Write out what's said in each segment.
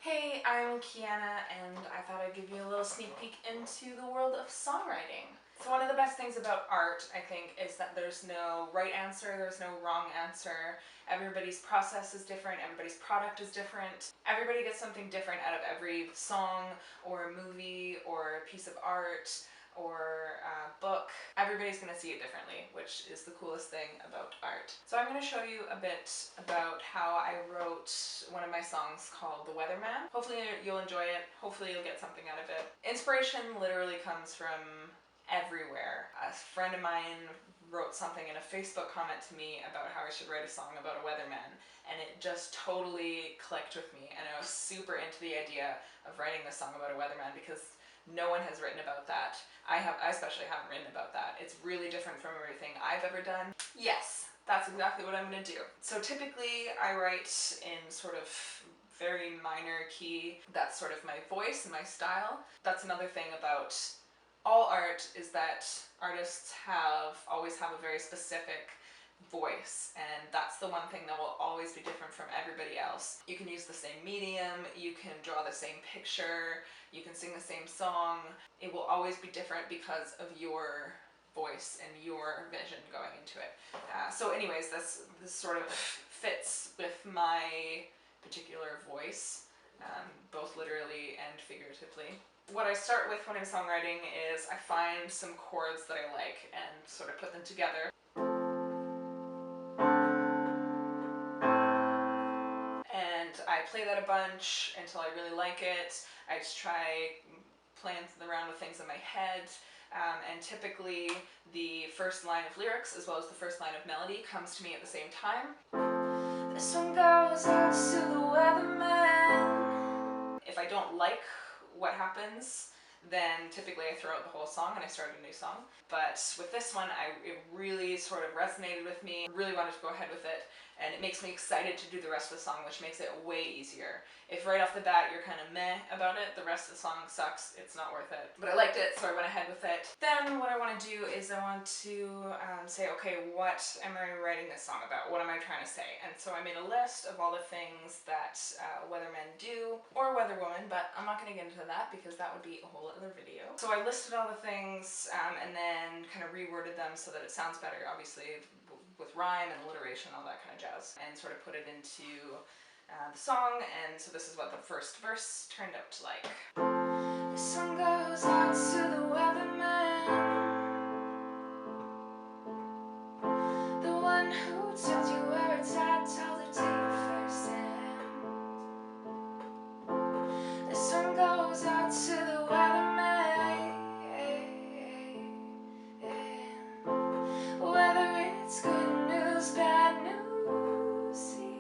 Hey, I'm Kiana, and I thought I'd give you a little sneak peek into the world of songwriting. So one of the best things about art, I think, is that there's no right answer, there's no wrong answer. Everybody's process is different, everybody's product is different. Everybody gets something different out of every song or movie or piece of art or book. Everybody's going to see it differently, which is the coolest thing about art. So I'm going to show you a bit about how I wrote one of my songs called The Weatherman. Hopefully you'll enjoy it. Hopefully you'll get something out of it. Inspiration literally comes from everywhere. A friend of mine wrote something in a Facebook comment to me about how I should write a song about a weatherman, and it just totally clicked with me, and I was super into the idea of writing this song about a weatherman because no one has written about that. I especially haven't written about that. It's really different from everything I've ever done. Yes, that's exactly what I'm going to do. So typically I write in sort of very minor key. That's sort of my voice and my style. That's another thing about all art, is that artists always have a very specific voice, and that's the one thing that will always be different from everybody else. You can use the same medium, you can draw the same picture, you can sing the same song. It will always be different because of your voice and your vision going into it. So anyways, this sort of fits with my particular voice, both literally and figuratively. What I start with when I'm songwriting is I find some chords that I like and sort of put them together. And I play that a bunch until I really like it. I just try playing around with things in my head. And typically the first line of lyrics as well as the first line of melody comes to me at the same time. This one goes out to the weatherman. If I don't like what happens, then typically I throw out the whole song and I start a new song. But with this one, it really sort of resonated with me. I really wanted to go ahead with it, and it makes me excited to do the rest of the song, which makes it way easier. If right off the bat you're kind of meh about it, the rest of the song sucks, it's not worth it. But I liked it, so I went ahead with it. Then what I want to do is I want to say, okay, what am I writing this song about? What am I trying to say? And so I made a list of all the things that weathermen do, or weatherwomen, but I'm not going to get into that because that would be a whole other video. So I listed all the things and then kind of reworded them so that it sounds better, obviously, with rhyme and alliteration, all that kind of jazz, and sort of put it into the song. And so this is what the first verse turned out to like. The sun goes out to the weatherman, the one who tells you where it's at, tells it to you first hand. The sun goes out to the weatherman, whether it's good news, bad news, he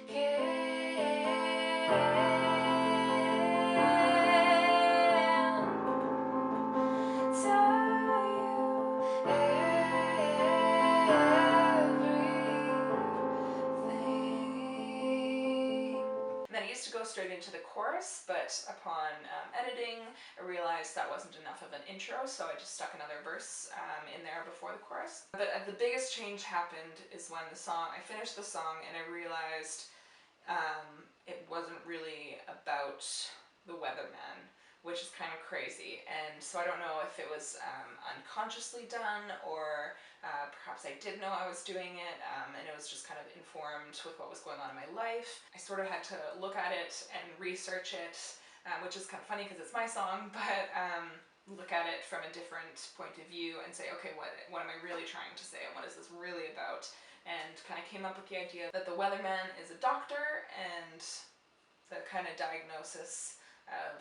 can tell you everything. And then I used to go straight into the chorus, but upon editing, I realized that wasn't enough of an intro, so I just stuck another verse in there before the chorus. But the biggest change happened is when I finished the song and I realized it wasn't really about the weatherman, which is kind of crazy. And so I don't know if it was unconsciously done, or perhaps I did know I was doing it, and it was just kind of informed with what was going on in my life. I sort of had to look at it and research it, which is kind of funny because it's my song, but look at it from a different point of view and say, okay, what am I really trying to say, and what is this really about? And kind of came up with the idea that the weatherman is a doctor, and the kind of diagnosis of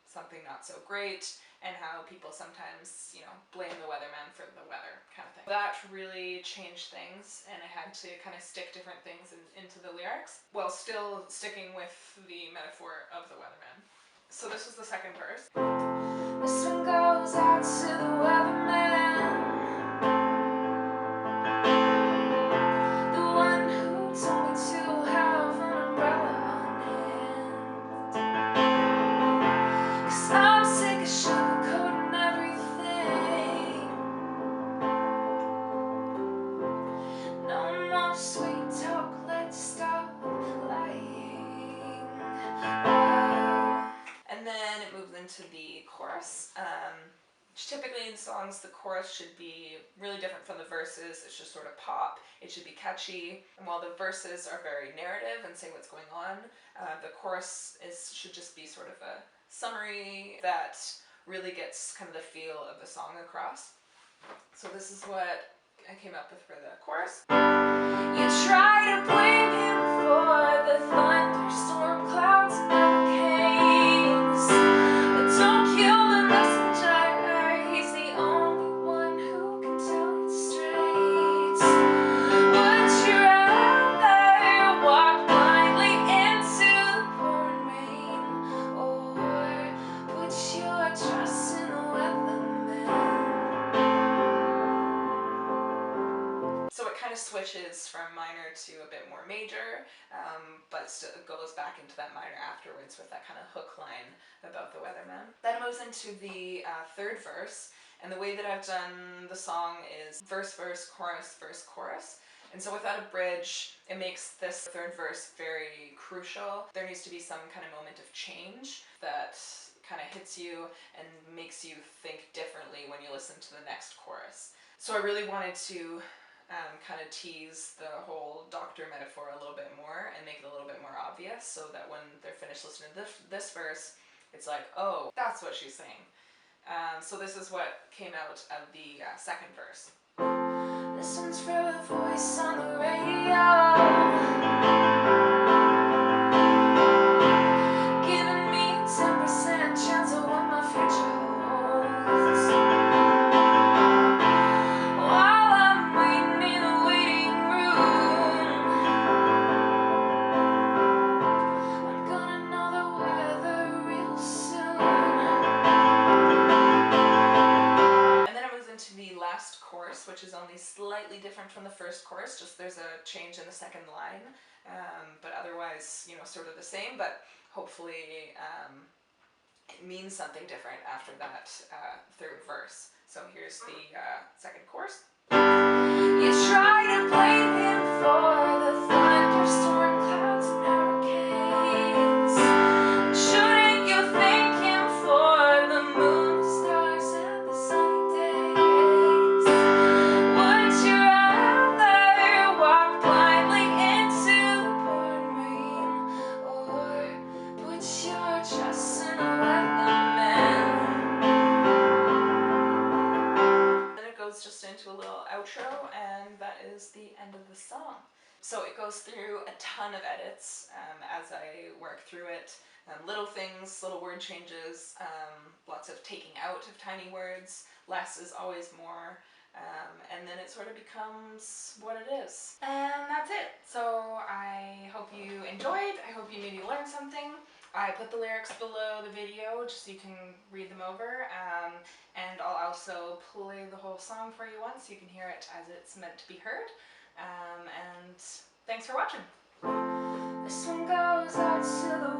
something not so great, and how people sometimes, blame the weatherman for the weather kind of thing. That really changed things, and I had to kind of stick different things into the lyrics, while still sticking with the metaphor of the weatherman. So this was the second verse. This one goes out to the weatherman, the one who told me to have an umbrella on hand. 'Cause I'm sick of sugarcoating everything. No more sweet talk, let's stop lying. into the chorus. Typically in songs, the chorus should be really different from the verses. It should sort of pop. It should be catchy. And while the verses are very narrative and say what's going on, the chorus should just be sort of a summary that really gets kind of the feel of the song across. So this is what I came up with for the chorus. You try to blame him for the thunderstorm clouds and hurricanes, but don't kill the messenger. He's the only one who can tell it straight. Would you rather walk blindly into the pouring rain, or put your trust in the weatherman? So it kind of switches from minor to a bit more major, but still goes back into that minor afterwards with that kind of hook line about the weatherman. Then it moves into the third verse, and the way that I've done the song is verse, verse, chorus, verse, chorus. And so without a bridge, it makes this third verse very crucial. There needs to be some kind of moment of change that kind of hits you and makes you think differently when you listen to the next chorus. So I really wanted to kind of tease the whole doctor metaphor a little bit more and make it a little bit more obvious, so that when they're finished listening to this verse, it's like, oh, that's what she's saying. So this is what came out of the second verse. This one's for the voice on the radio, giving me a 10% chance of what my future holds. While I'm waiting in a waiting room, I'm gonna know the weather real soon. And then it moves into the last chorus, which is only slightly different from the first chorus, just there's a change in the second line, but otherwise, you know, sort of the same, but hopefully it means something different after that third verse. So here's the second chorus. You try to blame him for the thunderstorm clouds and hurricanes. Shouldn't you thank him for the moon, the stars, and the sunny days? Would you rather walk blindly into the pouring rain, or put your trust in a weatherman? Then it goes just into a little outro, and that is the end of the song. So it goes through a ton of edits as I work through it. Little things, little word changes, lots of taking out of tiny words. Less is always more. And then it sort of becomes what it is. And that's it. So I hope you enjoyed. I hope you maybe learned something. I put the lyrics below the video just so you can read them over, and I'll also play the whole song for you once so you can hear it as it's meant to be heard. And thanks for watching. This one goes out to the